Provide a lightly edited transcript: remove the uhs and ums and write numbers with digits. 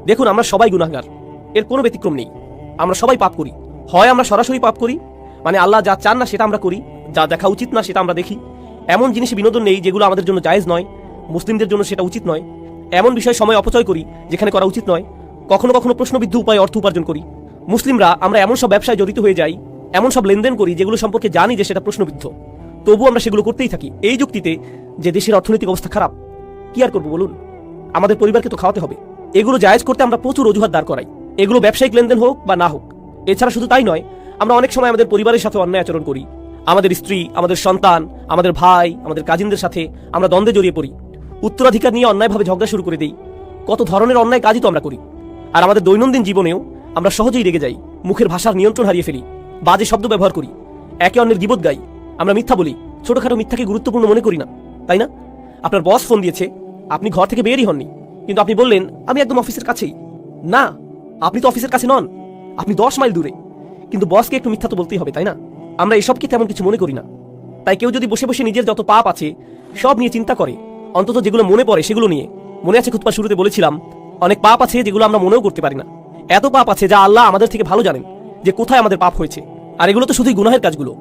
দেখুন, আমরা সবাই গুনাহগার, এর কোনো ব্যতিক্রম নেই। আমরা সবাই পাপ করি। হয় আমরা সরাসরি পাপ করি, মানে আল্লাহ যা চান না সেটা আমরা করি, যা দেখা উচিত না সেটা আমরা দেখি। এমন জিনিসে বিনোদন নেই যেগুলো আমাদের জন্য জায়েজ নয়, মুসলিমদের জন্য সেটা উচিত নয়। এমন বিষয়ে সময় অপচয় করি যেখানে করা উচিত নয়। কখনো কখনো প্রশ্নবিদ্ধ উপায়ে অর্থ উপার্জন করি। মুসলিমরা আমরা এমন সব ব্যবসায় জড়িত হয়ে যাই, এমন সব লেনদেন করি যেগুলো সম্পর্কে জানি যে সেটা প্রশ্নবিদ্ধ, তবু আমরা সেগুলো করতেই থাকি এই যুক্তিতে যে দেশের অর্থনৈতিক অবস্থা খারাপ। কি আর করবো বলুন, আমাদের পরিবারকে তো খাওয়াতে হবে। এগুলো জায়েজ করতে আমরা প্রচুর অজুহাত দাঁড় করাই, এগুলো ব্যবসায়িক লেনদেন হোক বা না হোক। এছাড়া শুধু তাই নয়, আমরা অনেক সময় আমাদের পরিবারের সাথে অন্যায় আচরণ করি। আমাদের স্ত্রী, আমাদের সন্তান, আমাদের ভাই, আমাদের কাজিনদের সাথে আমরা দ্বন্দ্বে জড়িয়ে পড়ি। উত্তরাধিকার নিয়ে অন্যায়ভাবে ঝগড়া শুরু করে দেই। কত ধরনের অন্যায় কাজই তো আমরা করি। আর আমাদের দৈনন্দিন জীবনেও আমরা সহজেই রেগে যাই, মুখের ভাষার নিয়ন্ত্রণ হারিয়ে ফেলি, বাজে শব্দ ব্যবহার করি, একে অন্যের গীবত গাই, আমরা মিথ্যা বলি, ছোটখাটো মিথ্যাকে গুরুত্বপূর্ণ মনে করি না, তাই না? আপনার বস ফোন দিয়েছে, আপনি ঘর থেকে বেরই হননি, কিন্তু আপনি বললেন আমি একদম অফিসের কাছেই। না, আপনি তো অফিসের কাছে নন, আপনি 10 মাইল দূরে। কিন্তু বসকে একটু মিথ্যা তো বলতেই হবে, তাই না? আমরা এসবকে তেমন কিছু মনে করি না। তাই কেউ যদি বসে বসে নিজের যত পাপ আছে সব নিয়ে চিন্তা করে, অন্তত যেগুলো মনে পড়ে সেগুলো নিয়ে। মনে আছে খুতবার শুরুতে বলেছিলাম, অনেক পাপ আছে যেগুলো আমরা মনেও করতে পারি না। এত পাপ আছে যা আল্লাহ আমাদের থেকে ভালো জানেন যে কোথায় আমাদের পাপ হয়েছে। আর এগুলো তো শুধুই গুনাহের কাজগুলো।